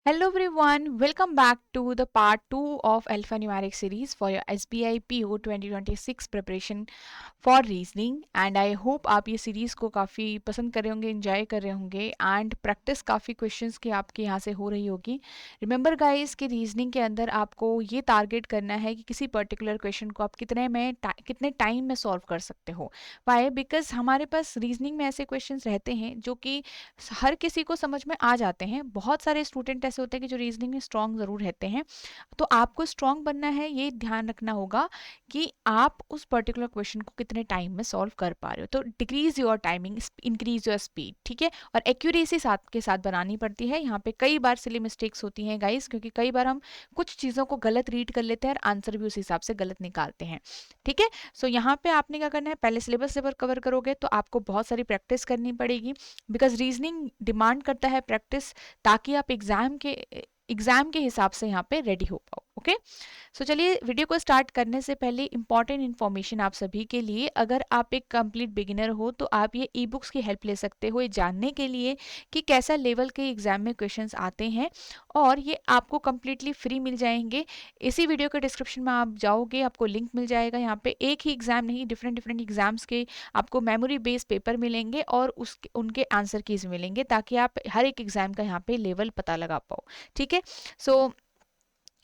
Hello everyone, welcome back to the part 2 of Alphanumeric series for your SBI PO 2026 preparation for reasoning and I hope आप ये series को काफ़ी पसंद कर रहे होंगे, इंजॉय कर रहे होंगे एंड प्रैक्टिस काफ़ी क्वेश्चंस की आपके यहाँ से हो रही होगी। रिमेंबर गाइस कि रीजनिंग के अंदर आपको ये टारगेट करना है कि किसी पर्टिकुलर क्वेश्चन को आप कितने टाइम में सॉल्व कर सकते हो। वाई? बिकॉज हमारे पास रीजनिंग में ऐसे क्वेश्चंस रहते हैं जो कि हर किसी को समझ में आ जाते हैं। बहुत सारे स्टूडेंट ऐसे होते हैं कि जो रीजनिंग में स्ट्रांग ज़रूर रहते हैं। तो आपको स्ट्रांग बनना है, ये ध्यान रखना होगा कि आप उस पर्टिकुलर क्वेश्चन को कितने टाइम में सॉल्व कर पा रहे हो। तो decrease your timing, increase your speed, ठीक है। और एक्यूरेसी साथ के साथ बनानी पड़ती है। यहाँ पे कई बार सिली मिस्टेक्स होती हैं गाइस, क्योंकि कई बार हम कुछ चीज़ों को गलत रीड कर लेते हैं और आंसर भी उस हिसाब से गलत निकालते हैं, ठीक है। सो यहाँ पे आपने क्या करना है, पहले सिलेबस जब कवर करोगे तो आपको बहुत सारी प्रैक्टिस करनी पड़ेगी, बिकॉज रीजनिंग डिमांड करता है प्रैक्टिस, ताकि आप एग्जाम के हिसाब से यहाँ पे रेडी हो पाओ। ओके, सो चलिए वीडियो को स्टार्ट करने से पहले इंपॉर्टेंट इन्फॉर्मेशन आप सभी के लिए। अगर आप एक कंप्लीट बिगिनर हो तो आप ये ई बुक्स की हेल्प ले सकते हो, ये जानने के लिए कि कैसा लेवल के एग्जाम में क्वेश्चंस आते हैं, और ये आपको कम्प्लीटली फ्री मिल जाएंगे। इसी वीडियो के डिस्क्रिप्शन में आप जाओगे, आपको लिंक मिल जाएगा। यहाँ पे एक ही एग्जाम नहीं, डिफरेंट डिफरेंट एग्जाम्स के आपको मेमोरी बेस्ड पेपर मिलेंगे और उनके आंसर कीज मिलेंगे, ताकि आप हर एक एग्जाम का यहाँ पे लेवल पता लगा पाओ, ठीक है। सो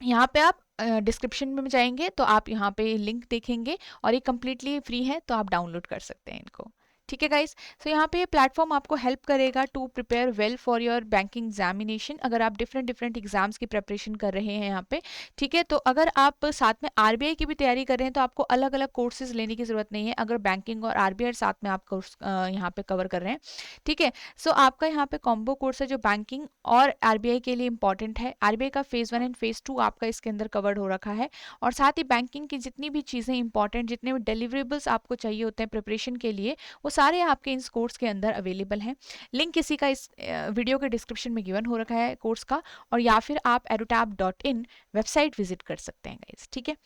यहाँ पे आप डिस्क्रिप्शन में जाएंगे तो आप यहाँ पे लिंक देखेंगे, और ये कम्प्लीटली फ्री है, तो आप डाउनलोड कर सकते हैं इनको, ठीक है गाइस। सो यहाँ पे ये प्लेटफॉर्म आपको हेल्प करेगा to prepare well for your banking examination. अगर आप डिफरेंट डिफरेंट एग्जाम्स की प्रिपरेशन कर रहे हैं यहाँ पे, ठीक है, तो अगर आप साथ में आरबीआई की भी तैयारी कर रहे हैं तो आपको अलग अलग कोर्सेज लेने की जरूरत नहीं है। अगर बैंकिंग और आरबीआई साथ में आप कोर्स यहाँ पे कवर कर रहे हैं, ठीक है। सो आपका यहाँ पे कॉम्बो कोर्स है जो बैंकिंग और आरबीआई के लिए इंपॉर्टेंट है। आरबीआई का फेज 1 एंड फेज 2 आपका इसके अंदर कवर्ड हो रखा है, और साथ ही बैंकिंग की जितनी भी चीज़ें इंपॉर्टेंट, जितने भी डिलीवरेबल्स आपको चाहिए होते हैं प्रिपरेशन के लिए, वो सारे आपके इस कोर्स के अंदर अवेलेबल हैं। लिंक किसी का इस वीडियो के डिस्क्रिप्शन में गिवन हो रखा है कोर्स का, और या फिर आप edutap.in वेबसाइट विजिट कर सकते हैं गाइस, ठीक है।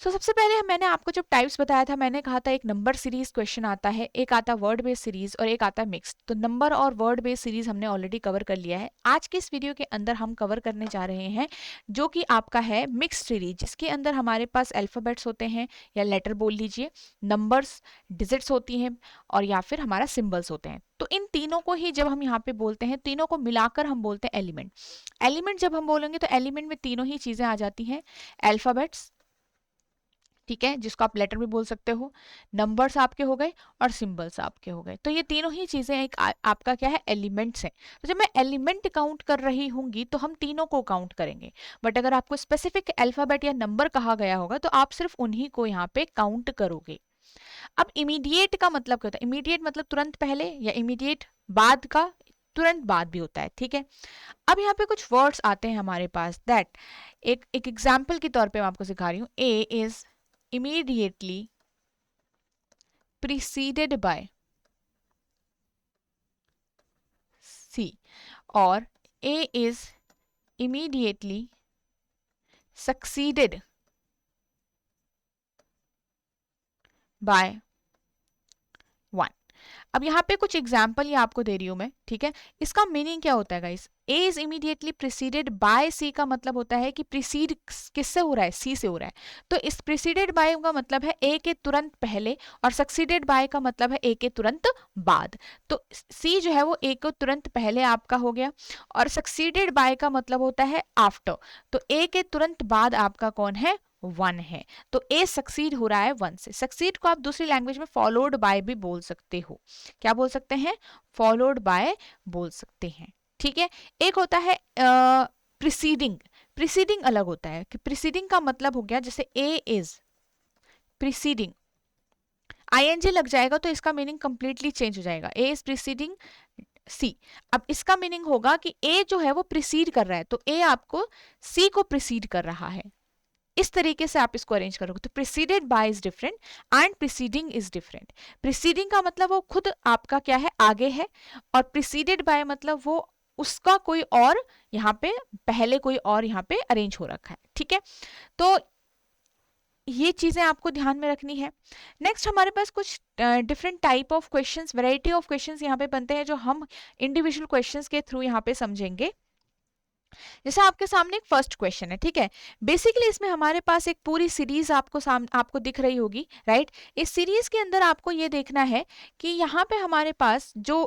सबसे पहले मैंने आपको जब टाइप्स बताया था, मैंने कहा था एक नंबर सीरीज क्वेश्चन आता है, एक आता वर्ड बेस्ड सीरीज, और एक आता मिक्स्ड। तो नंबर और वर्ड बेस्ड सीरीज हमने ऑलरेडी कवर कर लिया है। आज के इस वीडियो के अंदर हम कवर करने जा रहे हैं जो कि आपका है मिक्स्ड सीरीज, जिसके अंदर हमारे पास अल्फाबेट्स होते हैं, या लेटर बोल लीजिए, नंबर्स, डिजिट्स होती हैं, और या फिर हमारा सिंबल्स होते हैं। तो इन तीनों को ही जब हम यहाँ पे बोलते हैं, तीनों को मिलाकर हम बोलते हैं एलिमेंट। एलिमेंट जब हम बोलेंगे तो एलिमेंट में तीनों ही चीजें आ जाती हैं, अल्फाबेट्स, ठीक है, जिसको आप लेटर भी बोल सकते हो, नंबर्स आपके हो गए, और सिंबल्स आपके हो गए। तो ये तीनों ही चीजें एक आपका क्या है, एलिमेंट्स हैं। तो जब मैं एलिमेंट काउंट कर रही होंगी तो हम तीनों को काउंट करेंगे, बट अगर आपको स्पेसिफिक अल्फाबेट या नंबर कहा गया होगा तो आप सिर्फ उन्हीं को यहाँ पे काउंट करोगे। अब इमीडिएट का मतलब क्या होता है? इमीडिएट मतलब तुरंत पहले, या इमीडिएट बाद का तुरंत बाद भी होता है, ठीक है। अब यहाँ पे कुछ वर्ड्स आते हैं हमारे पास, दैट एक एग्जाम्पल के तौर पे मैं आपको सिखा रही हूँ। ए is immediately preceded by C, और A is immediately succeeded by 1। अब यहाँ पे कुछ एग्जाम्पल ये आपको दे रही हूं मैं, ठीक है। इसका मीनिंग क्या होता है guys? A is immediately preceded by C का मतलब होता है कि प्रिसीड किससे हो रहा है? सी से हो रहा है। तो इस प्रिसीडेड बाय का मतलब है ए के तुरंत पहले, और सक्सीडेड बाय का मतलब है ए के तुरंत बाद। तो सी जो है वो ए को तुरंत पहले आपका हो गया, और सक्सीडेड बाय का मतलब होता है आफ्टर। तो ए के तुरंत बाद आपका कौन है? 1 है। तो ए सक्सीड हो रहा है 1 से। सक्सीड को आप दूसरी लैंग्वेज में फॉलोड बाय भी बोल सकते हो। क्या बोल सकते हैं? फॉलोड बाय बोल सकते हैं, ठीक है। एक होता है प्रिसीडिंग। प्रिसीडिंग अलग होता है, कि प्रिसीडिंग का मतलब हो गया, जैसे ए इज प्रिसीडिंग, आईएनजी लग जाएगा तो इसका मीनिंग कंप्लीटली चेंज हो जाएगा। ए इज प्रिसीडिंग सी। अब इसका मीनिंग होगा कि ए जो है वो प्रिसीड कर रहा है, तो ए आपको सी को प्रिसीड कर रहा है। इस तरीके से आप इसको अरेंज करोगे। तो preceded by is different and preceding is different. Preceding का मतलब वो खुद आपका क्या है, आगे है, और प्रिसीडेड बाय मतलब वो उसका कोई और यहाँ पे पहले कोई और यहाँ पे अरेंज हो रखा है, ठीक है। तो ये चीजें आपको ध्यान में रखनी है। नेक्स्ट हमारे पास कुछ different type of questions, variety of questions यहाँ पे बनते हैं, जो हम इंडिविजुअल क्वेश्चंस के थ्रू यहाँ पे समझेंगे। जैसे आपके सामने एक फर्स्ट क्वेश्चन है, ठीक है। बेसिकली इसमें हमारे पास एक पूरी सीरीज आपको दिख रही होगी, राइट। इस सीरीज के अंदर आपको ये देखना है कि यहाँ पे हमारे पास जो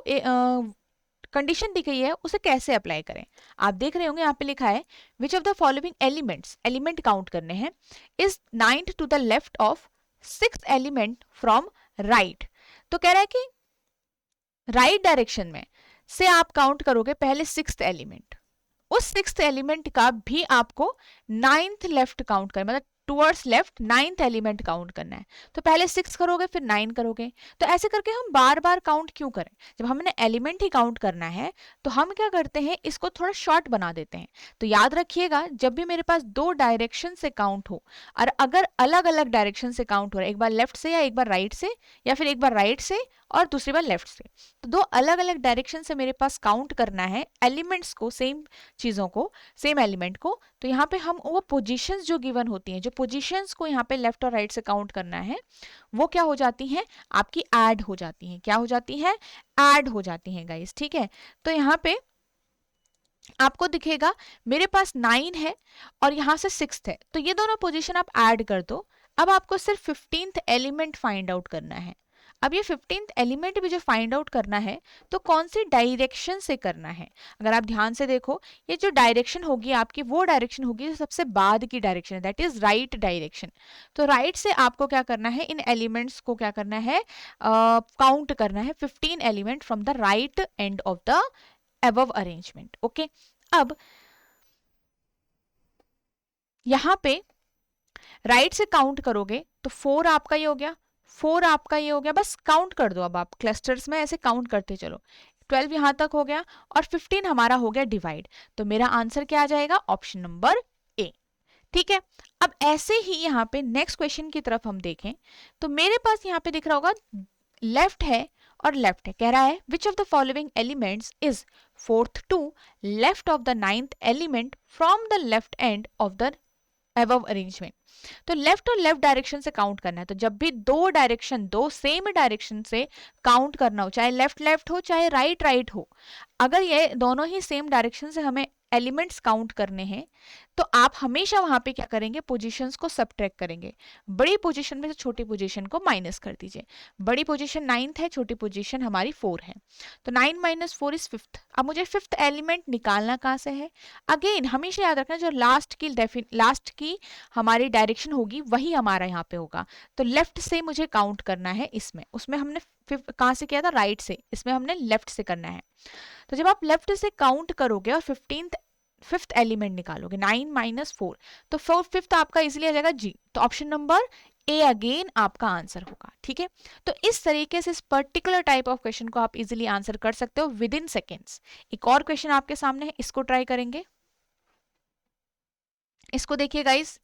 कंडीशन दी गई है उसे कैसे अप्लाई करें। आप देख रहे होंगे यहाँ पे लिखा है which of the following elements, element count करने हैं, is ninth to the left of sixth element from right. तो कह रहा है कि राइट डायरेक्शन में से आप काउंट करोगे पहले सिक्स्थ एलिमेंट, उस सिक्स्थ एलिमेंट का भी आपको नाइन्थ लेफ्ट काउंट करना, मतलब towards left ninth element count करना है। तो पहले सिक्स करोगे फिर 9 करोगे। तो ऐसे करके हम बार बार काउंट क्यों करें, जब हमने एलिमेंट ही काउंट करना है तो हम क्या करते हैं, इसको थोड़ा शॉर्ट बना देते हैं। तो याद रखिएगा, जब भी मेरे पास दो डायरेक्शन से काउंट हो और अगर अलग अलग डायरेक्शन से काउंट हो रहा है, एक बार लेफ्ट से या एक बार राइट से या फिर एक बार राइट से और दूसरी बार लेफ्ट से, तो दो अलग अलग डायरेक्शन से मेरे पास काउंट करना है एलिमेंट्स को, सेम चीज़ों को, सेम एलिमेंट को। तो यहाँ पे हम वो पोजीशंस जो गिवन होती हैं, जो पोजीशंस को यहाँ पे लेफ्ट और राइट से काउंट करना है, वो क्या हो जाती हैं, आपकी ऐड हो जाती हैं। क्या हो जाती हैं, ऐड हो जाती हैं गाइस, ठीक है। तो यहाँ पे आपको दिखेगा मेरे पास 9 है और यहाँ से 6th है, तो ये दोनों पोजीशन आप ऐड कर दो। अब आपको सिर्फ 15th एलिमेंट फाइंड आउट करना है। अब ये 15th एलिमेंट भी जो फाइंड आउट करना है तो कौन सी डायरेक्शन से करना है। अगर आप ध्यान से देखो, ये जो डायरेक्शन होगी आपकी, वो डायरेक्शन होगी जो सबसे बाद की डायरेक्शन है, दैट इज राइट डायरेक्शन। तो राइट से आपको क्या करना है, इन एलिमेंट्स को क्या करना है, काउंट करना है 15 element from the right and of the above arrangement. Okay, अब यहां पे राइट से काउंट करोगे तो 4 आपका ये हो गया, 4 आपका ये हो गया, बस काउंट कर दो। अब आप क्लस्टर्स में ऐसे काउंट करते चलो, 12 यहां तक हो गया और 15 हमारा हो गया डिवाइड। तो मेरा आंसर क्या आ जाएगा, ऑप्शन नंबर ए, ठीक है। अब ऐसे ही यहाँ पे नेक्स्ट क्वेश्चन की तरफ हम देखें तो मेरे पास यहाँ पे दिख रहा होगा लेफ्ट है और लेफ्ट है, कह रहा है which of the following elements is fourth to left of the ninth element from the left end of the above arrangement. तो लेफ्ट और लेफ्ट डायरेक्शन से काउंट करना है। तो जब भी दो डायरेक्शन, दो सेम डायरेक्शन से काउंट करना हो, चाहे लेफ्ट लेफ्ट हो चाहे राइट राइट हो, अगर ये दोनों ही सेम डायरेक्शन से हमें एलिमेंट्स काउंट करने हैं तो आप हमेशा वहां पे क्या करेंगे, पोजीशंस को सबट्रैक्ट करेंगे। बड़ी पोजीशन में से छोटी पोजीशन को माइनस कर दीजिए। बड़ी पोजीशन 9th है, छोटी पोजीशन हमारी 4 है, तो 9 माइनस 4 इज 5th। अब मुझे 5th एलिमेंट निकालना कहाँ से है, अगेन हमेशा याद रखना जो लास्ट की हमारी डायरेक्शन होगी वही हमारा यहाँ पे होगा। तो लेफ्ट से मुझे काउंट करना है, इसमें उसमें हमने कहाँ से किया था, राइट से, इसमें हमने लेफ्ट से करना है। तो जब आप लेफ्ट से काउंट करोगे और 5th एलिमेंट निकालोगे, 9 माइनस 4, तो 5th आपका इजिली आ जाएगा जी। तो ऑप्शन नंबर ए अगेन आपका आंसर होगा, ठीक है। तो इस तरीके से इस पर्टिकुलर टाइप ऑफ क्वेश्चन को आप इजिली आंसर कर सकते हो विद इन सेकेंड्स। एक और क्वेश्चन आपके सामने है, इसको ट्राई करेंगे। इसको देखिए guys,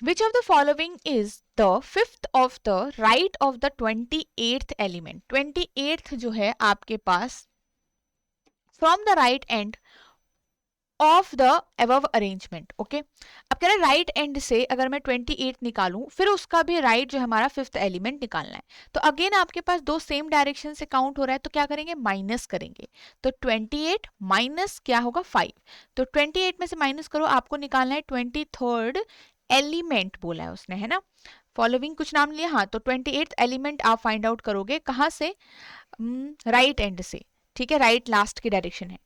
which of the following is the fifth of the right of the 28th element। 28th जो है आपके पास from the right end of the above arrangement. Okay, अब कह रहे हैं राइट एंड से अगर मैं 28 निकालूं फिर उसका भी राइट जो हमारा 5th एलिमेंट निकालना है, तो अगेन आपके पास दो सेम डायरेक्शन से काउंट हो रहा है, तो क्या करेंगे, माइनस करेंगे। तो 28 माइनस क्या होगा, 5। तो 28 में से माइनस करो, आपको निकालना है 23rd एलिमेंट बोला है उसने, है ना। फॉलोइंग कुछ नाम लिया, हाँ, तो 28th एलिमेंट आप फाइंड आउट करोगे कहाँ से, राइट एंड से, ठीक है, राइट लास्ट की डायरेक्शन है।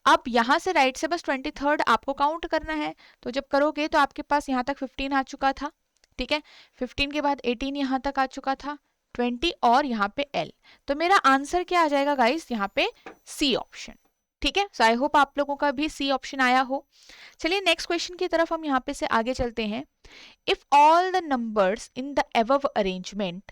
अब यहां से राइट से बस 23rd आपको काउंट करना है। तो जब करोगे तो आपके पास यहाँ तक 15 आ चुका था, ठीक है, 15 के बाद 18 यहाँ तक आ चुका था, 20 और यहाँ पे L। तो मेरा आंसर क्या आ जाएगा गाइस, यहाँ पे सी ऑप्शन, ठीक है। सो आई होप आप लोगों का भी सी ऑप्शन आया हो। चलिए नेक्स्ट क्वेश्चन की तरफ हम यहाँ पे से आगे चलते हैं। If all the numbers in the above arrangement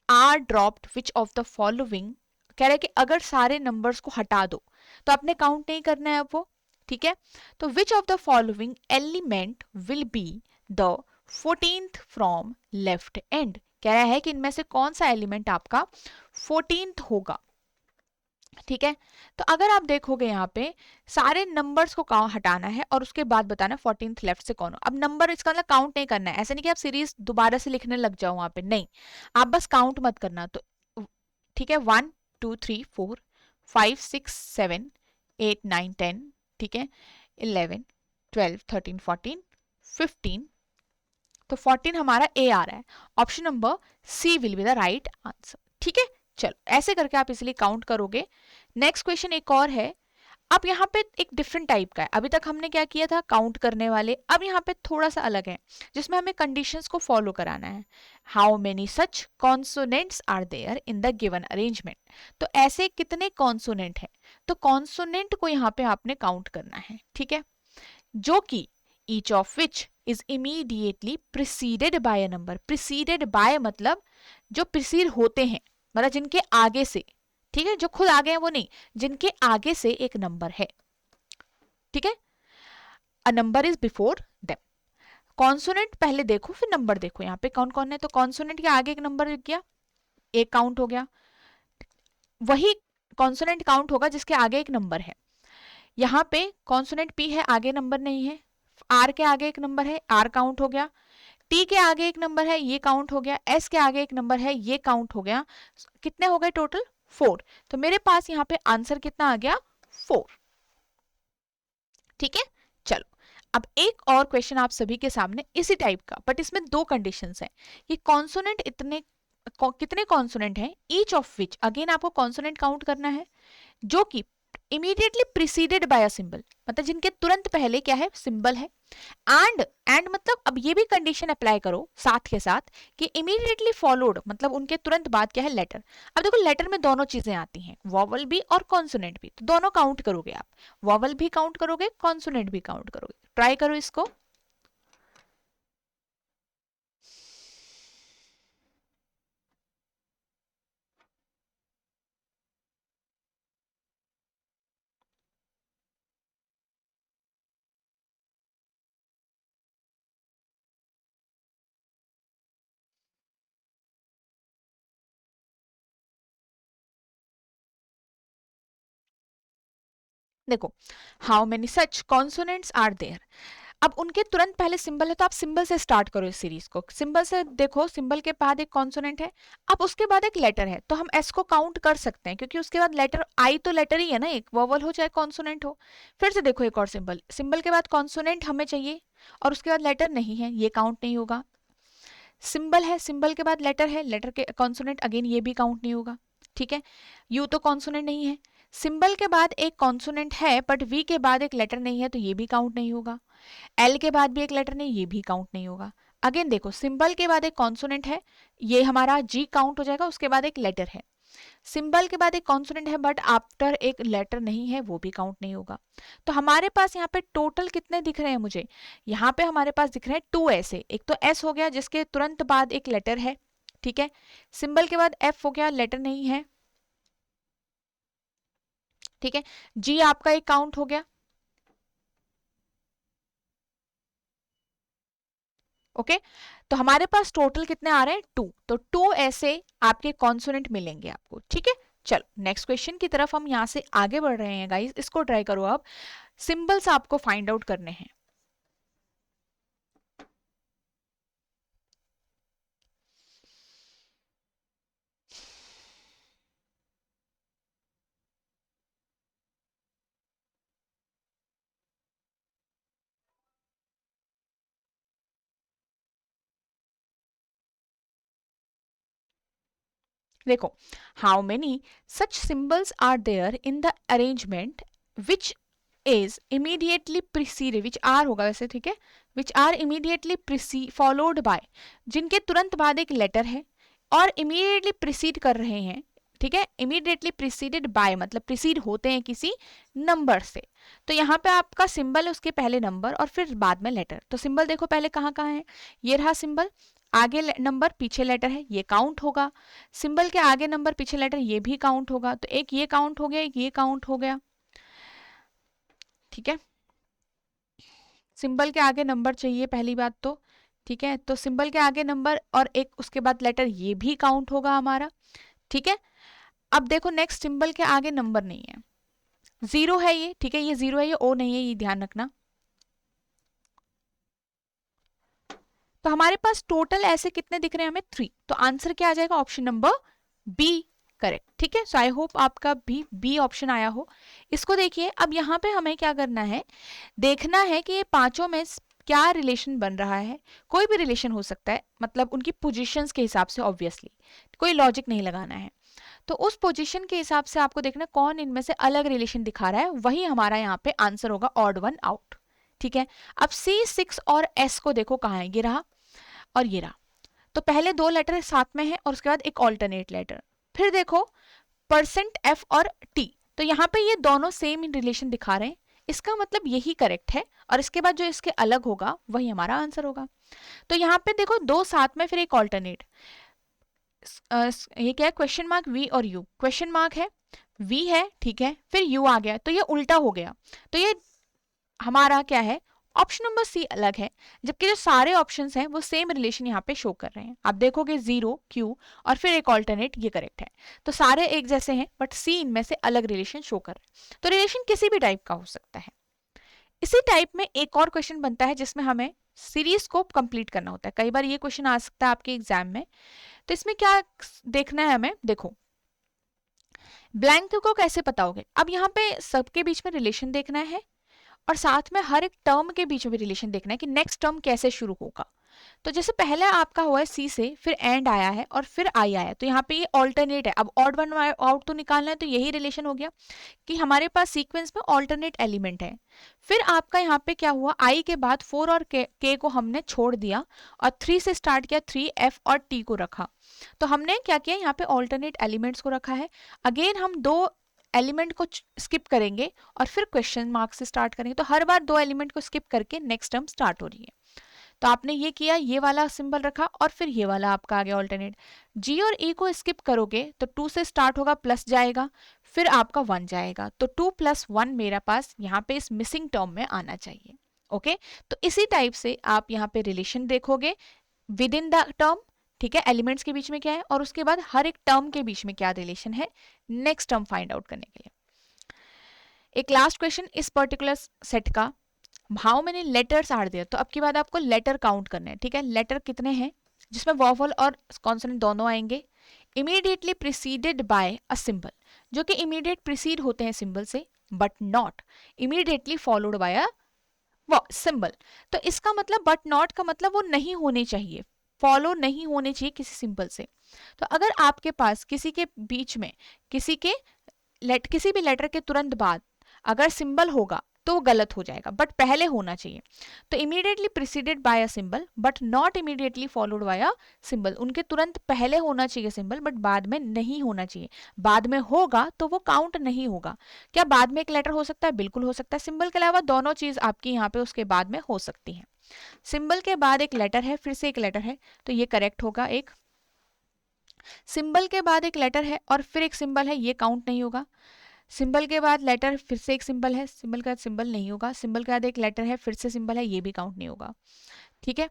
are dropped which of the following, कह रहा है कि अगर सारे नंबर्स को हटा दो तो आपने काउंट नहीं करना है अब वो, ठीक है। तो विच of the following element will be the 14th from left and, कह रहा है कि इनमें से कौन सा एलिमेंट आपका 14th होगा। ठीक है, तो अगर आप देखोगे यहाँ पे सारे नंबर्स को हटाना है और उसके बाद बताना 14th लेफ्ट से कौन हो। अब नंबर इसका मतलब काउंट नहीं करना है, ऐसा नहीं कि आप सीरीज दोबारा से लिखने लग जाओ वहां पे, नहीं, आप बस काउंट मत करना। तो ठीक है, 1 2 3 4 5 6 7 8 9 10, ठीक है, 11 12 13 14 15, तो 14 हमारा ए आ रहा है। Option number C will be the right answer. ठीक है, चलो ऐसे करके आप इसलिए काउंट करोगे। नेक्स्ट क्वेश्चन एक और है। अब यहाँ पे एक डिफरेंट टाइप का है, अभी तक हमने क्या किया था काउंट करने वाले, अब यहाँ पे थोड़ा सा अलग है जिसमें हमें कंडीशंस को फॉलो कराना है। How many such consonants are there in the given arrangement, तो ऐसे कितने कॉन्सोनेंट हैं, तो कॉन्सोनेंट को यहाँ पे आपने काउंट करना है। ठीक है, जो कि each of which is immediately preceded by a number, preceded by मतलब जो precede होते हैं, मतलब जिनके आगे से, ठीक है, जो खुद आगे हैं वो नहीं, जिनके आगे से एक नंबर है। ठीक है, a number is before them. Consonant पहले देखो फिर नंबर देखो, यहाँ पे कौन कौन है, तो कॉन्सोनेंट के आगे एक नंबर लिख गया, एक काउंट हो गया, वही कॉन्सोनेंट काउंट होगा जिसके आगे एक नंबर है। यहाँ पे कॉन्सोनेंट पी है, आगे नंबर नहीं है, आर के आगे एक नंबर है, आर काउंट हो गया, टी के आगे एक नंबर है, ये काउंट हो गया, एस के आगे एक नंबर है, ये काउंट हो गया। कितने हो गए टोटल 4, तो मेरे पास यहाँ पे आंसर कितना आ गया 4। ठीक है, चलो अब एक और क्वेश्चन आप सभी के सामने इसी टाइप का, बट इसमें दो कंडीशंस हैं। ये कॉन्सोनेंट कितने कॉन्सोनेंट हैं, ईच ऑफ विच, अगेन आपको कॉन्सोनेंट काउंट करना है, जो कि immediately preceded by a symbol, मतलब जिनके तुरंत पहले क्या है सिंबल है। एंड मतलब अब ये भी कंडीशन अप्लाई करो साथ के साथ कि इमीडिएटली फॉलोड मतलब उनके तुरंत बाद क्या है लेटर। अब देखो लेटर में दोनों चीजें आती हैं, वॉवल भी और कॉन्सोनेंट भी, तो दोनों काउंट करोगे आप, वॉवल भी काउंट करोगे, कॉन्सोनेंट भी काउंट करोगे। ट्राई करो इसको। देखो how many such consonants are there, अब उनके तुरंत पहले सिंबल है तो आप सिंबल से स्टार्ट करो इस सीरीज को। सिंबल से देखो, सिंबल के बाद एक कॉन्सोनेंट है, अब उसके बाद एक लेटर है, तो हम एस को काउंट कर सकते हैं क्योंकि उसके बाद लेटर आई तो लेटर ही है ना, एक वोवल हो चाहे कॉन्सोनेंट हो। फिर से देखो एक और सिंबल, सिंबल के बाद कॉन्सोनेंट हमें चाहिए और उसके बाद लेटर नहीं है, ये काउंट नहीं होगा। सिंबल है, सिंबल के बाद लेटर है, लेटर के कॉन्सोनेंट अगेन ये भी काउंट नहीं होगा। ठीक है, यू तो कॉन्सोनेंट नहीं है, सिंबल के बाद एक कॉन्सोनेंट है बट वी के बाद एक लेटर नहीं है तो ये भी काउंट नहीं होगा। एल के बाद भी एक लेटर नहीं, ये भी काउंट नहीं होगा। अगेन देखो सिंबल के बाद एक कॉन्सोनेंट है, ये हमारा जी काउंट हो जाएगा, उसके बाद एक लेटर है। सिंबल के बाद एक कॉन्सोनेंट है बट आफ्टर एक लेटर नहीं है, वो भी काउंट नहीं होगा। तो हमारे पास यहाँ पे टोटल कितने दिख रहे हैं मुझे, यहाँ पे हमारे पास दिख रहे हैं 2 ऐसे, एक तो एस हो गया जिसके तुरंत बाद एक लेटर है, ठीक है, सिंबल के बाद एफ हो गया, लेटर नहीं है, ठीक है, जी आपका एक काउंट हो गया। ओके, तो हमारे पास टोटल कितने आ रहे हैं 2, तो 2 ऐसे आपके कॉन्सोनेंट मिलेंगे आपको। ठीक है, चलो नेक्स्ट क्वेश्चन की तरफ हम यहां से आगे बढ़ रहे हैं गाइस, इसको ट्राई करो। अब सिंबल्स आपको फाइंड आउट करने हैं। देखो how many such symbols are there in the arrangement which is immediately preceded, which are होगा वैसे, ठीक है, which are immediately followed by, जिनके तुरंत बाद एक लेटर है और इमीडिएटली प्रीसीड कर रहे हैं। ठीक है, इमीडिएटली प्रीसीडेड बाय मतलब प्रीसीड होते हैं किसी नंबर से, तो यहाँ पे आपका सिंबल है उसके पहले नंबर और फिर बाद में लेटर। तो सिंबल देखो पहले कहाँ कहाँ है, ये रहा सिंबल, आगे नंबर पीछे लेटर है, ये काउंट होगा। सिंबल के आगे नंबर पीछे लेटर, ये भी काउंट होगा, तो एक ये काउंट हो गया, एक ये काउंट हो गया। ठीक है, सिंबल के आगे नंबर चाहिए पहली बात तो, ठीक है, तो सिंबल के आगे नंबर और एक उसके बाद लेटर, ये भी काउंट होगा हमारा। ठीक है, अब देखो नेक्स्ट सिंबल के आगे नंबर नहीं है, जीरो है ये। ठीक है, ये जीरो है, ये ओ नहीं है, ये ध्यान रखना। तो हमारे पास टोटल ऐसे कितने दिख रहे हैं हमें, 3। तो आंसर क्या आ जाएगा, ऑप्शन नंबर बी करेक्ट। ठीक है, सो आई होप आपका भी बी ऑप्शन आया हो। इसको देखिए, अब यहाँ पे हमें क्या करना है, देखना है कि ये पांचों में क्या रिलेशन बन रहा है। कोई भी रिलेशन हो सकता है, मतलब उनकी पोजीशंस के हिसाब से, ऑब्वियसली कोई लॉजिक नहीं लगाना है। तो उस पोजीशन के हिसाब से आपको देखना कौन इनमें से अलग रिलेशन दिखा रहा है, वही हमारा यहाँ पे आंसर होगा, ऑड वन आउट। ठीक है, अब सी, 6 और एस को देखो कहाँ है, ये रहा और ये रहा। तो पहले दो लेटर साथ में है और उसके बाद एक ऑल्टरनेट लेटर। फिर देखो परसेंट एफ और टी, तो यहाँ पे ये दोनों सेम इन रिलेशन दिखा रहे हैं, इसका मतलब यही करेक्ट है। और इसके बाद जो इसके अलग होगा वही हमारा आंसर होगा। तो यहाँ पे देखो दो साथ में, फिर एक ऑल्टरनेट। ये क्या है, क्वेश्चन मार्क वी और यू, क्वेश्चन मार्क है, वी है, ठीक है, फिर यू आ गया, तो ये उल्टा हो गया। तो ये हमारा क्या है, ऑप्शन नंबर सी अलग है, जबकि जो सारे ऑप्शंस हैं वो सेम रिलेशन यहाँ पे शो कर रहे हैं। आप देखोगे जीरो, क्यू और फिर एक ऑल्टरनेट, ये करेक्ट है। तो सारे एक जैसे हैं, बट सी इनमें से अलग रिलेशन शो कर रहे हैं। तो रिलेशन किसी भी टाइप का हो सकता है। इसी टाइप में एक और क्वेश्चन बनता है जिसमें हमें सीरीज को कंप्लीट करना होता है। कई बार ये क्वेश्चन आ सकता है आपके एग्जाम में। तो इसमें क्या देखना है हमें, देखो ब्लैंक को कैसे बताओगे। अब यहाँ पे सबके बीच में रिलेशन देखना है और साथ में हर एक टर्म के बीच में भी रिलेशन देखना है कि नेक्स्ट टर्म कैसे शुरू होगा। तो जैसे पहले आपका हुआ है सी से, फिर एंड आया है और फिर आई आया है, तो यहाँ पे ये ऑल्टरनेट है। अब ऑड वन आउट तो निकालना है, तो यही रिलेशन हो गया कि हमारे पास सीक्वेंस में ऑल्टरनेट एलिमेंट है। फिर आपका यहाँ पे क्या हुआ, आई के बाद 4 और के को हमने छोड़ दिया और 3 से स्टार्ट किया, 3 एफ और टी को रखा। तो हमने क्या किया, यहाँ पे ऑल्टरनेट एलिमेंट्स को रखा है। अगेन हम दो एलिमेंट को स्किप करेंगे और फिर क्वेश्चन मार्क से स्टार्ट करेंगे। तो हर बार दो एलिमेंट को स्किप करके नेक्स्ट टर्म स्टार्ट हो रही है। तो आपने ये किया, ये वाला सिंबल रखा और फिर ये वाला आपका आ गया ऑल्टरनेट। जी और ई को स्किप करोगे तो 2 से स्टार्ट होगा, प्लस जाएगा, फिर आपका 1 जाएगा। तो 2 + 1 मेरा पास यहाँ पे इस मिसिंग टर्म में आना चाहिए। ओके, तो इसी टाइप से आप यहाँ पे रिलेशन देखोगे विद इन द टर्म। ठीक है, एलिमेंट्स के बीच में क्या है और उसके बाद हर एक टर्म के बीच में क्या रिलेशन है, नेक्स्ट टर्म फाइंड आउट करने के लिए। एक लास्ट क्वेश्चन इस पर्टिकुलर सेट का, how many letters are there. तो अब की बात आपको लेटर काउंट करने हैं। ठीक है, लेटर कितने हैं, जिसमें वॉवल और कॉन्सोनेंट दोनों आएंगे। Immediately preceded bye a symbol, जो कि इमीडिएट प्रिसीड होते हैं सिंबल से, but not immediately followed bye a symbol. तो इसका मतलब बट नॉट का मतलब वो नहीं होने चाहिए, फॉलो नहीं होने चाहिए किसी सिंबल से। तो अगर आपके पास किसी के बीच में किसी भी लेटर के तुरंत बाद अगर सिंबल होगा तो वो गलत हो जाएगा, बट पहले होना चाहिए। तो immediately preceded bye a symbol but not immediately followed bye a symbol, उनके तुरंत पहले होना चाहिए सिंबल, बट बाद में नहीं होना चाहिए। बाद में होगा तो वो काउंट नहीं होगा। क्या बाद में एक लेटर हो सकता है, बिल्कुल हो सकता है। सिंबल के अलावा दोनों चीज आपकी यहाँ पे उसके बाद में हो सकती है। सिंबल के बाद एक लेटर है, फिर से एक लेटर है, तो ये करेक्ट होगा। एक सिंबल के बाद एक लेटर है और फिर एक सिंबल है, ये काउंट नहीं होगा। सिंबल के बाद लेटर, फिर से एक सिंबल है, सिंबल के बाद सिंबल नहीं होगा। सिंबल के बाद एक लेटर है, फिर से सिंबल है, ये भी काउंट नहीं होगा। ठीक है,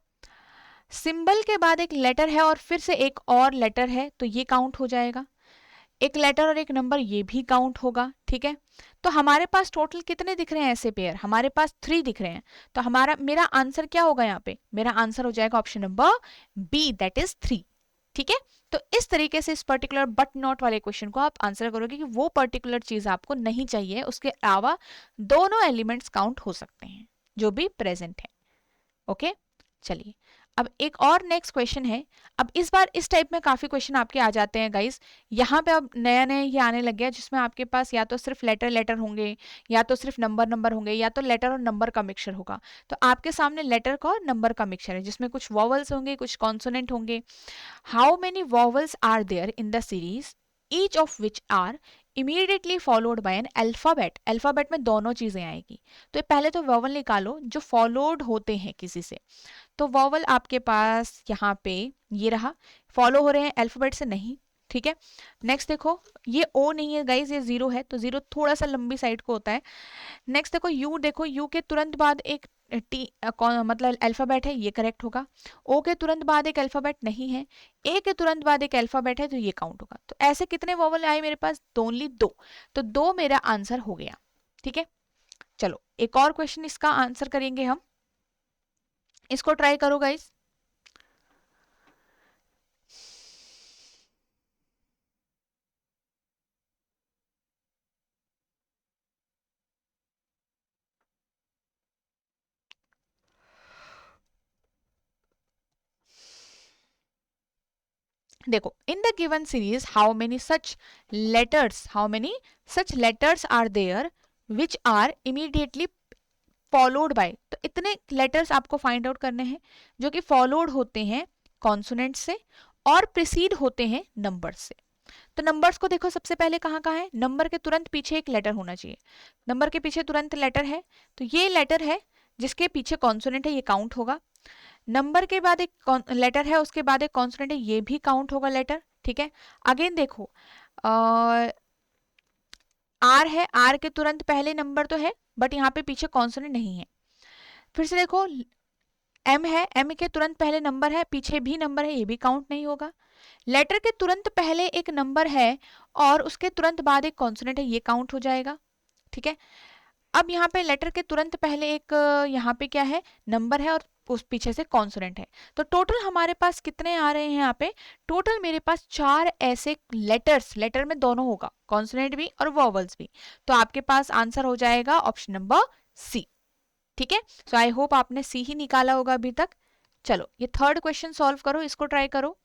सिंबल के बाद एक लेटर है और फिर से एक और लेटर है, तो ये काउंट हो जाएगा। एक लेटर और एक नंबर, ये भी काउंट होगा। ठीक है, तो हमारे पास टोटल कितने दिख रहे हैं ऐसे पेयर, हमारे पास 3 दिख रहे हैं। तो मेरा आंसर क्या होगा यहाँ पे, मेरा आंसर हो जाएगा option number B, that is 3। ठीक है, तो इस तरीके से इस पर्टिकुलर बट नॉट वाले क्वेश्चन को आप आंसर करोगे कि वो पर्टिकुलर चीज आपको नहीं चाहिए, उसके अलावा दोनों एलिमेंट्स काउंट हो सकते हैं जो भी प्रेजेंट है। ओके, चलिए अब एक और नेक्स्ट क्वेश्चन है। अब इस बार इस टाइप में काफी क्वेश्चन आपके आ जाते हैं गाइस। यहाँ पे अब नया नया ये आने लग गया जिसमें आपके पास या तो सिर्फ लेटर होंगे, या तो सिर्फ नंबर होंगे, या तो लेटर और नंबर का मिक्सचर होगा। तो आपके सामने लेटर का और नंबर का मिक्सचर है जिसमें कुछ वॉवल्स होंगे, कुछ कॉन्सोनेंट होंगे। How many vowels are there in the series, each of which are immediately followed by an alphabet. Alphabet में दोनों चीजें आएगी। तो पहले तो वॉवल निकालो जो फॉलोड होते हैं किसी से। तो वॉवल आपके पास यहाँ पे ये रहा, फॉलो हो रहे हैं अल्फाबेट से नहीं। ठीक है। नेक्स्ट देखो, ये ओ नहीं है गाइज, ये जीरो है, तो जीरो थोड़ा सा लंबी साइड को होता है। नेक्स्ट देखो यू, देखो यू के तुरंत बाद एक टी मतलब अल्फाबेट है, ये करेक्ट होगा। ओ के तुरंत बाद एक अल्फाबेट नहीं है, ए के तुरंत बाद एक अल्फाबेट है, तो ये काउंट होगा। तो ऐसे कितने वोवल आए मेरे पास, ओनली दो, तो दो मेरा आंसर हो गया। ठीक है, चलो एक और क्वेश्चन इसका आंसर करेंगे हम, इसको ट्राई करो गाइस। देखो, in the given series how many such letters are there which are immediately followed by, तो इतने लेटर्स आपको फाइंड आउट करने हैं जो कि फॉलोड होते हैं कॉन्सोनेंट से और प्रिसीड होते हैं नंबर से। तो नंबर्स को देखो, सबसे पहले कहाँ कहाँ है, नंबर के तुरंत पीछे एक लेटर होना चाहिए, नंबर के पीछे तुरंत लेटर है, तो ये लेटर है जिसके पीछे कॉन्सोनेंट है, ये काउंट होगा। नंबर के बाद एक लेटर है, उसके बाद एक कॉन्सोनेंट है, ये भी काउंट होगा लेटर। ठीक है, अगेन देखो आर है, आर के तुरंत पहले नंबर तो है बट यहाँ पे पीछे कॉन्सोनेंट नहीं है। फिर से देखो एम है, एम के तुरंत पहले नंबर है, पीछे भी नंबर है, ये भी काउंट नहीं होगा। लेटर के तुरंत पहले एक नंबर है और उसके तुरंत बाद एक कॉन्सोनेंट है, ये काउंट हो जाएगा। ठीक है, अब यहाँ पे लेटर के तुरंत पहले एक यहाँ पे क्या है, नंबर है और उस पीछे से कॉन्सोनेंट है, तो टोटल हमारे पास कितने आ रहे हैं यहाँ पे, टोटल मेरे पास चार ऐसे लेटर्स, लेटर में दोनों होगा, कॉन्सोनेंट भी और वॉवल्स भी, तो आपके पास आंसर हो जाएगा ऑप्शन नंबर सी। ठीक है, सो आई होप आपने सी ही निकाला होगा अभी तक। चलो ये थर्ड क्वेश्चन सॉल्व करो, इसको ट्राई करो।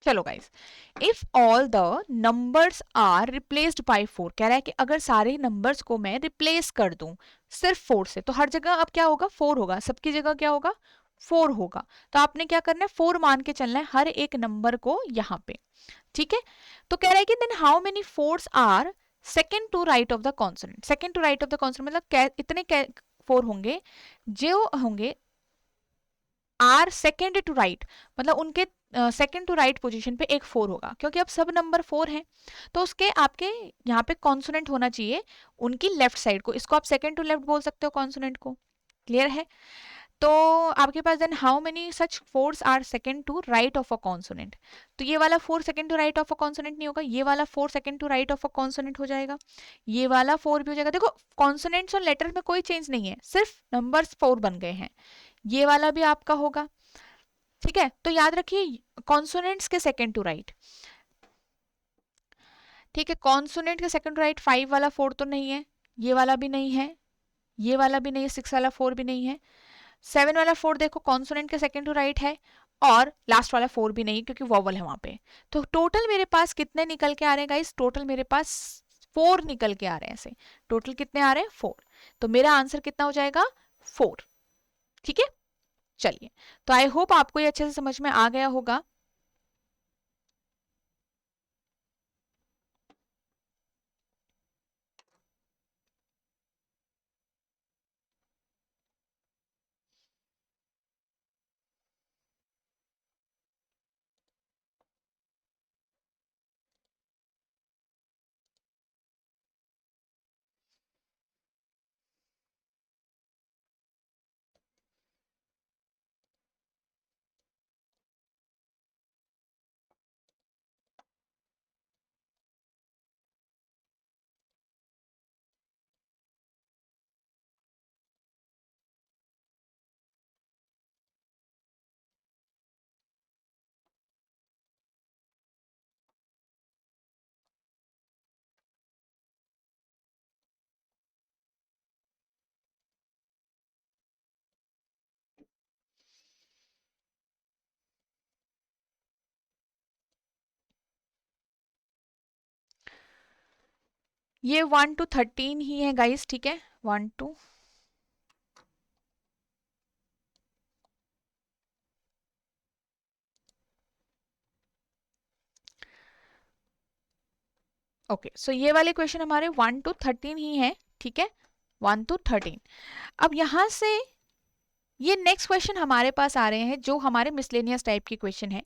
चलो guys, if all the numbers are replaced by four, कह रहा है कि अगर सारे नंबर्स को मैं रिप्लेस कर दूं सिर्फ फोर से, तो हर जगह अब क्या होगा, फोर होगा, सबकी जगह क्या होगा, फोर होगा। तो आपने क्या करना है, फोर मान के चलना है हर एक नंबर को यहाँ पे। ठीक है, तो कह रहा है कि then how many fours are second to right of the consonant, second to right of the consonant मतलब इतने फोर होंगे जो होंगे आर सेकेंड टू राइट, मतलब उनके सेकेंड टू राइट पोजीशन पे एक फोर होगा, क्योंकि अब सब नंबर फोर हैं, तो उसके आपके यहाँ पे कॉन्सोनेंट होना चाहिए उनकी लेफ्ट साइड को, इसको आप सेकेंड टू लेफ्ट बोल सकते हो कॉन्सोनेंट को। क्लियर है, तो आपके पास then how many such fours are second to right of a consonant, तो ये वाला four second to right of a consonant नहीं होगा, ये वाला four second to right of a consonant हो जाएगा, ये वाला फोर भी हो जाएगा। देखो कॉन्सोनेंट्स और लेटर में कोई चेंज नहीं है, सिर्फ नंबर्स फोर बन गए हैं, ये वाला भी आपका होगा। ठीक है, तो याद रखिए कॉन्सोनेंट्स के सेकेंड टू राइट। ठीक है, कॉन्सोनेंट के सेकेंड टू राइट, फाइव वाला फोर तो नहीं है, ये वाला भी नहीं है, ये वाला भी नहीं है, सिक्स वाला फोर भी नहीं है, सेवन वाला फोर देखो कॉन्सोनेंट के सेकेंड टू राइट है, और लास्ट वाला फोर भी नहीं क्योंकि वॉवल है वहां पे। तो टोटल मेरे पास कितने निकल के आ रहे हैं गाइस, टोटल मेरे पास फोर निकल के आ रहे हैं ऐसे, टोटल कितने आ रहे हैं, फोर, तो मेरा आंसर कितना हो जाएगा, फोर। ठीक है, चलिए, तो आई होप आपको ये अच्छे से समझ में आ गया होगा। ये 1 to 13 ही है गाइस, ठीक है, 1 to ओके, सो ये वाले क्वेश्चन हमारे 1 to 13 ही है, ठीक है, 1 to 13। अब यहां से ये नेक्स्ट क्वेश्चन हमारे पास आ रहे हैं जो हमारे मिसलेनियस टाइप के क्वेश्चन है।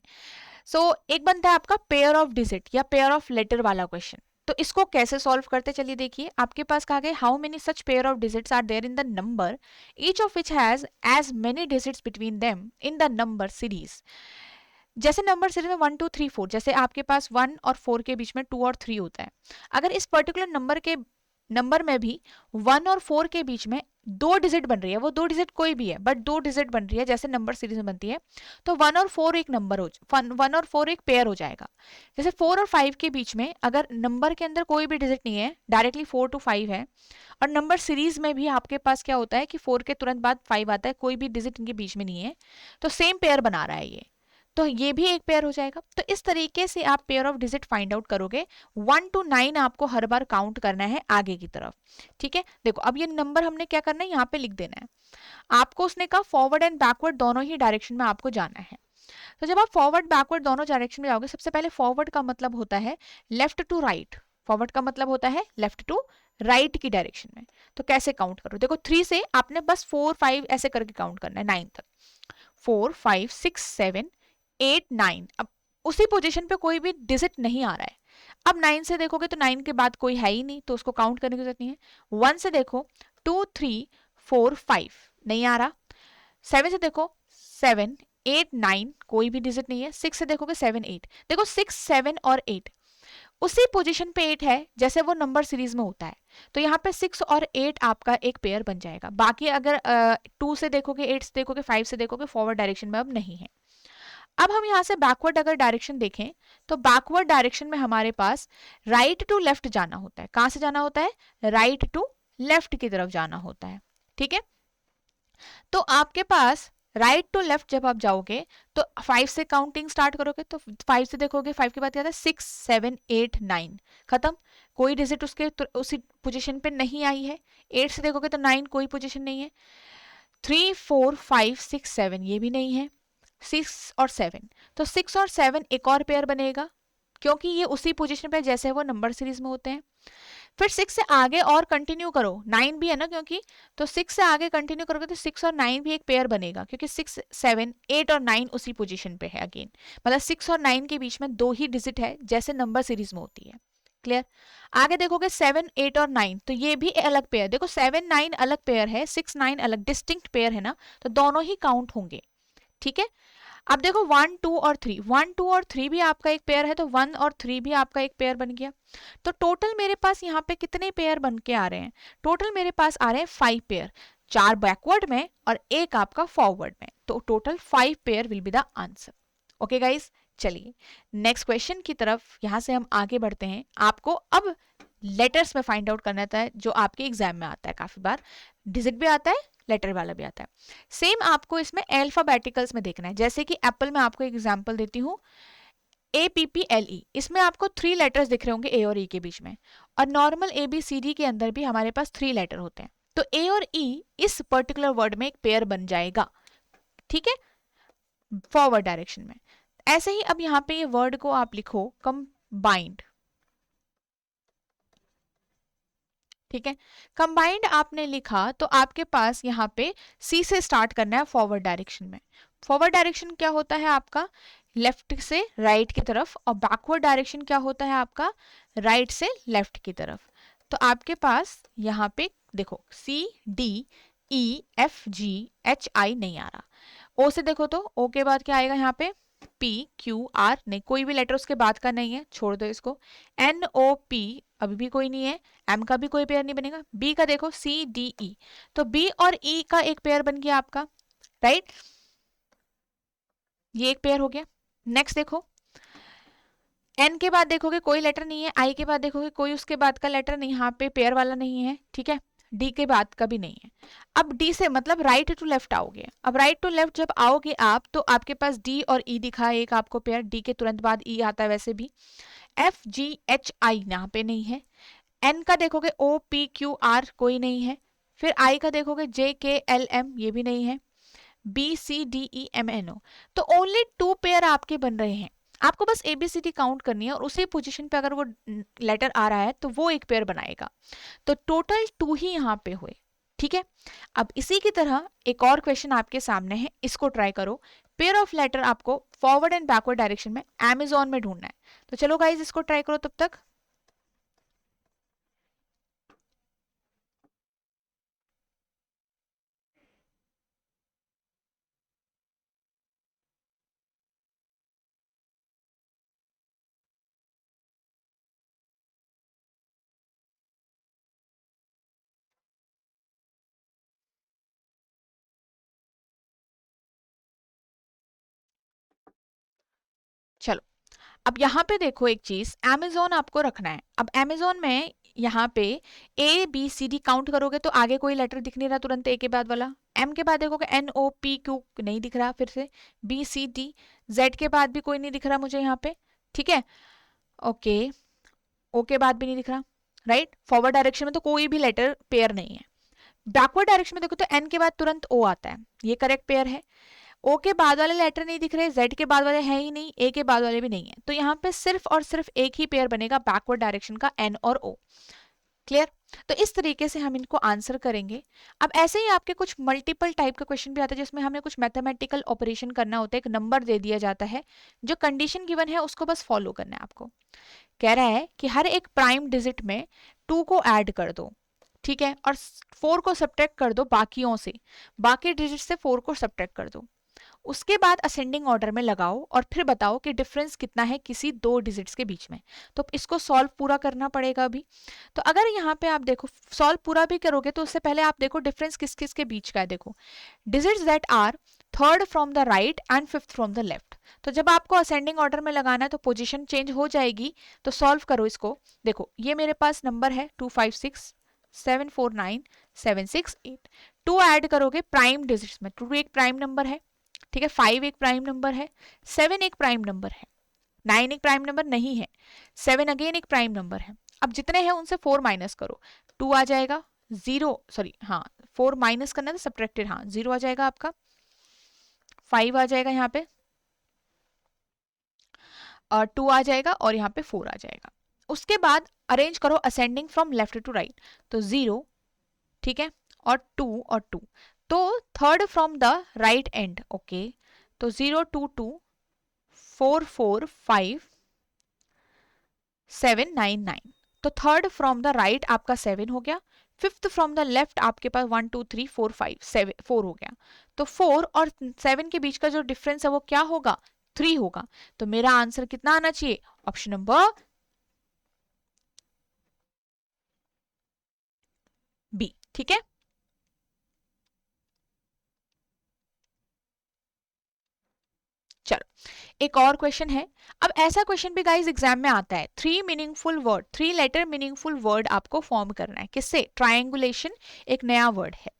सो एक बनता है आपका पेयर ऑफ डिजिट या पेयर ऑफ लेटर वाला क्वेश्चन। तो इसको कैसे सॉल्व करते, चलिए देखिए, आपके पास कहा गया how many such pair of digits are there in the number each of which has as many digits between them in the number series. जैसे नंबर सीरीज में 1 2 3 4, जैसे आपके पास 1 और 4 के बीच में 2 और 3 होता है। अगर इस पर्टिकुलर नंबर में भी 1 और 4 के बीच में 2 डिजिट बन रही है, वो 2 डिजिट कोई भी है बट 2 डिजिट बन रही है जैसे नंबर सीरीज में बनती है, तो 1 और 4 एक नंबर हो 1 और 4 एक पेयर हो जाएगा। जैसे 4 और 5 के बीच में अगर नंबर के अंदर कोई भी डिजिट नहीं है, डायरेक्टली 4 to 5 है, और नंबर सीरीज में भी आपके पास क्या होता है कि 4 के तुरंत बाद 5 आता है, कोई भी डिजिट इनके बीच में नहीं है, तो सेम पेयर बना रहा है ये, तो ये भी एक पेयर हो जाएगा। तो इस तरीके से आप pair of digit find out करोगे। 1 to 9 आपको हर बार काउंट करना है आगे की तरफ, ठीक है। देखो अब ये नंबर हमने क्या करना है, यहाँ पे लिख देना है आपको। उसने कहा फॉरवर्ड एंड बैकवर्ड दोनों ही डायरेक्शन में आपको जाना है। तो जब आप फॉरवर्ड बैकवर्ड दोनों डायरेक्शन में जाओगे, सबसे पहले फॉरवर्ड का मतलब होता है लेफ्ट टू राइट, फॉरवर्ड का मतलब होता है लेफ्ट टू राइट की डायरेक्शन में। तो कैसे काउंट करो, देखो 3 से आपने बस 4 5 ऐसे करके काउंट करना है 9 तक, 4 5 6 7 8 9। अब उसी पोजीशन पे कोई भी डिजिट नहीं आ रहा है। अब 9 से देखोगे तो 9 के बाद कोई है ही नहीं, तो उसको काउंट करने की जरूरत नहीं है। 1 से देखो 2 3 4 5 नहीं आ रहा। 7 से देखो 7 8 9 कोई भी डिजिट नहीं है। 6 से देखोगे 7 8, देखो 6 7 और 8 उसी पोजीशन पे 8 है जैसे वो नंबर सीरीज में होता है, तो यहाँ पे 6 और 8 आपका एक पेयर बन जाएगा। बाकी अगर 2 से देखोगे 8 से देखोगे 5 से देखोगे फॉरवर्ड डायरेक्शन में अब नहीं है। अब हम यहाँ से बैकवर्ड अगर डायरेक्शन देखें तो बैकवर्ड डायरेक्शन में हमारे पास राइट टू लेफ्ट जाना होता है। कहां से जाना होता है, राइट टू लेफ्ट की तरफ जाना होता है, ठीक है। तो आपके पास राइट टू लेफ्ट जब आप जाओगे तो 5 से काउंटिंग स्टार्ट करोगे, तो 5 से देखोगे 5 के बाद क्या आता है 6 7 8 9 खत्म, कोई डिजिट उसके उसी पोजीशन पे नहीं आई है। 8 से देखोगे तो 9 कोई पोजीशन नहीं है। 3 4 5 6 7 ये भी नहीं है। 6 और 7, तो 6 और 7 एक और पेयर बनेगा क्योंकि ये उसी पोजीशन पे जैसे वो नंबर सीरीज में होते हैं। फिर 6 से आगे और कंटिन्यू करो, 9 भी है ना क्योंकि, तो 6 से आगे कंटिन्यू करोगे तो 6 और 9 भी एक पेयर बनेगा क्योंकि 6 7 8 और 9 उसी पोजीशन पे है अगेन, मतलब 6 और 9 के बीच में 2 ही डिजिट है जैसे नंबर सीरीज में होती है। क्लियर। आगे देखोगे 7 8 और 9, तो ये भी अलग पेयर, देखो 7 9 अलग पेयर है, 6 9 अलग डिस्टिंक्ट पेयर है ना, तो दोनों ही काउंट होंगे, ठीक है। अब देखो 1 2 और 3, 1 2 और 3 भी आपका एक पेयर है, तो 1 और 3 भी आपका एक पेयर बन गया। तो टोटल मेरे पास यहाँ पे कितने पेयर बन के आ रहे हैं, टोटल मेरे पास आ रहे हैं 5 पेयर, 4 बैकवर्ड में और एक आपका फॉरवर्ड में, तो total 5 pair will be the answer. Okay guys, चलिए नेक्स्ट क्वेश्चन की तरफ यहाँ से हम आगे बढ़ते हैं। आपको अब लेटर्स में फाइंड आउट करना है जो आपके एग्जाम में आता है, काफी बार डिजिट भी आता है लेटर वाला भी आता है। सेम आपको इसमें अल्फाबेटिकल्स में देखना है, जैसे कि एप्पल में आपको एग्जांपल देती हूँ APPLE, इसमें आपको 3 लेटर्स दिख रहे होंगे ए और ई के बीच में, और नॉर्मल ABCD के अंदर भी हमारे पास 3 लेटर होते हैं, तो ए और ई इस पर्टिकुलर वर्ड में एक पेयर बन जाएगा, ठीक है, फॉरवर्ड डायरेक्शन में। ऐसे ही अब यहाँ पे ये वर्ड को आप लिखो कंबाइंड, ठीक है। कंबाइंड आपने लिखा तो आपके पास यहाँ पे सी से स्टार्ट करना है फॉरवर्ड डायरेक्शन में। फॉरवर्ड डायरेक्शन क्या होता है आपका, लेफ्ट से राइट की तरफ, और बैकवर्ड डायरेक्शन क्या होता है आपका, राइट से लेफ्ट की तरफ। तो आपके पास यहाँ पे देखो CDEFGHI नहीं आ रहा। ओ से देखो तो ओ के बाद क्या आएगा यहाँ पे, PQR नहीं, कोई भी लेटर उसके बाद का नहीं है, छोड़ दो इसको। NOP अभी भी कोई नहीं है, M का भी कोई पेयर नहीं बनेगा। B का देखो CDE, तो B और E का एक पेयर बन गया आपका, राइट, ये एक पेयर हो गया। नेक्स्ट देखो N के बाद देखोगे कोई लेटर नहीं है, I के बाद देखोगे कोई उसके बाद का लेटर नहीं, यहाँ पे पेयर वाला नहीं है, ठीक है। D के बाद का भी नहीं है। अब D से मतलब राइट टू लेफ्ट आओगे, अब राइट टू लेफ्ट जब आओगे आप तो आपके पास D और E दिखा है एक आपको पेयर, D के तुरंत बाद E आता है वैसे भी। FGHI यहाँ पे नहीं है। एन का देखोगे ओ पी क्यू आर कोई नहीं है, फिर आई का देखोगे जे के एल एम ये भी नहीं है, B C D E M N O, तो ओनली 2 पेयर आपके बन रहे हैं। आपको बस एबीसीडी काउंट करनी है और उसी पोजीशन पे अगर वो लेटर आ रहा है तो वो एक पेयर बनाएगा, तो टोटल 2 ही यहाँ पे हुए। ठीक है, अब इसी की तरह एक और क्वेश्चन आपके सामने है, इसको ट्राई करो। पेयर ऑफ लेटर आपको फॉरवर्ड एंड बैकवर्ड डायरेक्शन में अमेजोन में ढूंढना है, तो चलो गाइज इसको ट्राई करो तब तक। चलो, अब यहाँ पे देखो एक चीज, अमेजोन आपको रखना है। अब अमेजोन में यहाँ पे A B C D count करोगे तो आगे कोई लेटर दिख नहीं रहा तुरंत ए के बाद वाला, एम के बाद देखोगे एन ओ पी क्यू नहीं दिख रहा, फिर से बी सी डी, जेड के बाद भी कोई नहीं दिख रहा मुझे यहाँ पे। ठीक है, ओके, ओ के बाद भी नहीं दिख रहा, राइट। फॉरवर्ड डायरेक्शन में तो कोई भी लेटर पेयर नहीं है। बैकवर्ड डायरेक्शन में देखो तो एन के बाद तुरंत ओ आता है, ये करेक्ट पेयर है। ओ के बाद वाले लेटर नहीं दिख रहे, जेड के बाद वाले हैं ही नहीं, ए के बाद वाले भी नहीं है, तो यहाँ पे सिर्फ और सिर्फ एक ही पेयर बनेगा बैकवर्ड डायरेक्शन का, एन और ओ। क्लियर, तो इस तरीके से हम इनको आंसर करेंगे। अब ऐसे ही आपके कुछ मल्टीपल टाइप का क्वेश्चन भी आता है जिसमें हमें कुछ मैथमेटिकल ऑपरेशन करना होता है, एक नंबर दे दिया जाता है, जो कंडीशन गिवन है उसको बस फॉलो करना है आपको। कह रहा है कि हर एक प्राइम डिजिट में 2 को ऐड कर दो, ठीक है, और 4 को सब्ट्रैक्ट कर दो बाकियों से, बाकी डिजिट से 4 को सब्ट्रैक्ट कर दो, उसके बाद असेंडिंग ऑर्डर में लगाओ और फिर बताओ कि डिफरेंस कितना है किसी दो डिजिट्स के बीच में। तो इसको सॉल्व पूरा करना पड़ेगा अभी। तो अगर यहाँ पे आप देखो सॉल्व पूरा भी करोगे तो उससे पहले आप देखो डिफरेंस किस किस के बीच का है। देखो, digits that are third from the right and fifth from the left, तो जब आपको असेंडिंग ऑर्डर में लगाना है तो पोजीशन चेंज हो जाएगी। तो सॉल्व करो इसको। देखो ये मेरे पास नंबर है 256 749 768, 2 ऐड करोगे प्राइम डिजिट्स में, 2 एक प्राइम नंबर है, ठीक है, 5 एक प्राइम नंबर है, 7 एक प्राइम नंबर है, 9 एक प्राइम नंबर नहीं है, 7 अगेन एक प्राइम नंबर है। अब जितने हैं उनसे 4 माइनस करो, 2 आ जाएगा, 0 सॉरी हाँ 4 माइनस करना था सब्ट्रैक्टेड, हाँ 0 आ जाएगा आपका, 5 आ जाएगा यहाँ पे, और 2 आ जाएगा और यहाँ पे 4 आ जाएगा। उसके बाद अरेंज करो ascending from left to right, तो 0, ठीक है, और 2 और 2, तो third from the right end, okay, तो 0 2 2 4 4 5 7 9 9, तो थर्ड फ्रॉम द राइट आपका 7 हो गया, फिफ्थ फ्रॉम द लेफ्ट आपके पास 1 2 3 4 5 7 4 हो गया, तो 4 और 7 के बीच का जो डिफरेंस है वो क्या होगा, 3 होगा। तो मेरा आंसर कितना आना चाहिए, ऑप्शन नंबर बी, ठीक है। चलो एक और क्वेश्चन है। अब ऐसा क्वेश्चन भी गाइस एग्जाम में आता है, 3 meaningful word, 3 letter meaningful word आपको फॉर्म करना है, किससे, ट्रायंगुलेशन एक नया वर्ड है।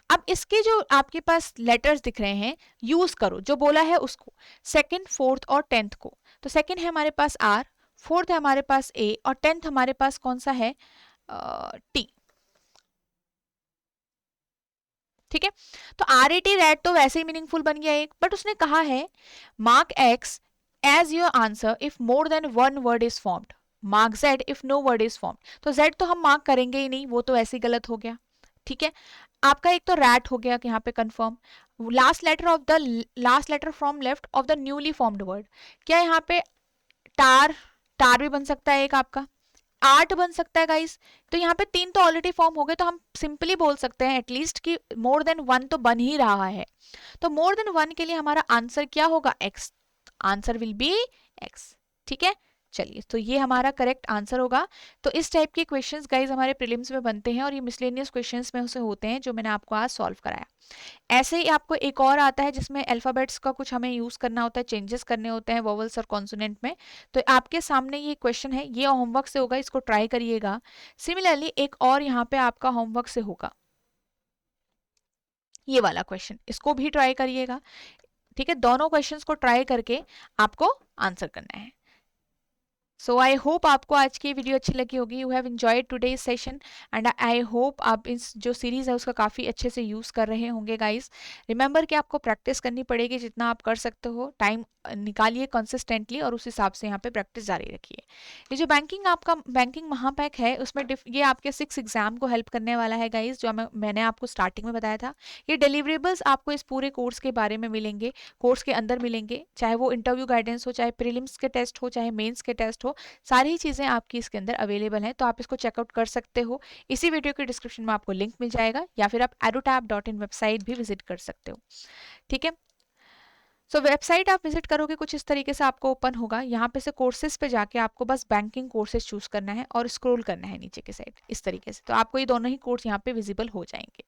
अब इसके जो आपके पास लेटर्स दिख रहे हैं यूज करो जो बोला है उसको, सेकंड फोर्थ और टेंथ को। तो सेकंड है हमारे पास आर, फोर्थ है हमारे पास ए, और टेंथ हमारे पास कौन सा है, टी, ठीक है। तो आर ए टी रेड तो वैसे ही मीनिंगफुल बन गया एक, बट उसने कहा है mark X as your answer if more than one word is formed, mark Z if no word is formed. तो जेड तो हम मार्क करेंगे ही नहीं, वो तो ऐसे ही गलत हो गया, ठीक है। आपका एक तो रैट हो गया कि यहाँ पे confirm, last letter from left of the newly formed word, क्या यहाँ पे टार, टार भी बन सकता है एक आपका, आर्ट बन सकता है गाइस। तो यहाँ पे 3 तो ऑलरेडी फॉर्म हो गए, तो हम सिंपली बोल सकते हैं एटलीस्ट कि मोर देन 1 तो बन ही रहा है। तो मोर देन 1 के लिए हमारा आंसर क्या होगा, x, answer will be x, ठीक है। चलिए तो ये हमारा करेक्ट आंसर होगा। तो इस टाइप के क्वेश्चंस गाइज हमारे प्रीलिम्स में बनते हैं और ये मिसलेनियस क्वेश्चंस में से होते हैं जो मैंने आपको आज सॉल्व कराया। ऐसे ही आपको एक और आता है जिसमें अल्फाबेट्स का कुछ हमें यूज करना होता है, चेंजेस करने होते हैं वोवेल्स और कॉन्सोनेंट में। तो आपके सामने ये क्वेश्चन है, ये होमवर्क से होगा, इसको ट्राई करिएगा। सिमिलरली एक और यहाँ पे आपका होमवर्क से होगा ये वाला क्वेश्चन, इसको भी ट्राई करिएगा, ठीक है। दोनों क्वेश्चंस को ट्राई करके आपको आंसर करना है। सो आई होप आपको आज की वीडियो अच्छी लगी होगी, you have enjoyed today's session and I hope आप इस जो सीरीज़ है उसका काफ़ी अच्छे से यूज़ कर रहे होंगे गाइस। रिमेंबर कि आपको प्रैक्टिस करनी पड़ेगी, जितना आप कर सकते हो टाइम निकालिए कंसिस्टेंटली और उस हिसाब से यहाँ पे प्रैक्टिस जारी रखिए। ये जो बैंकिंग महापैक है उसमें ये आपके 6 एग्जाम को हेल्प करने वाला है गाइस, जो मैंने आपको स्टार्टिंग में बताया था। ये डिलीवरेबल्स आपको इस पूरे कोर्स के बारे में मिलेंगे, कोर्स के अंदर मिलेंगे, चाहे वो इंटरव्यू गाइडेंस हो, चाहे प्रीलिम्स के टेस्ट हो, चाहे मेंस के टेस्ट हो, सारी चीज़ें आपकी इसके अंदर अवेलेबल हैं, तो आप इसको चेकआउट कर सकते हो। इसी वीडियो के डिस्क्रिप्शन में आपको लिंक मिल जाएगा, या फिर आप edutap.in वेबसाइट भी विजिट कर सकते हो। ठीक है, सो वेबसाइट आप विजिट करोगे कुछ इस तरीके से आपको ओपन होगा। यहाँ पे से कोर्सेज पे जाके आपको बस बैंकिंग कोर्सेज चूज करना है और स्क्रॉल करना है नीचे के साइड इस तरीके से, तो आपको ये दोनों ही कोर्स यहाँ पे विजिबल हो जाएंगे।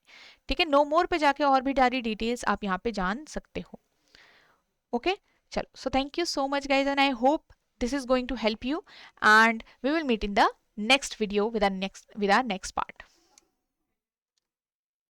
ठीक है, नो मोर पे जाके और भी सारी डिटेल्स आप यहाँ पे जान सकते हो। ओके, चलो, so thank you so much guys, and I hope this is going to help you, and we will meet in the next video with our next part.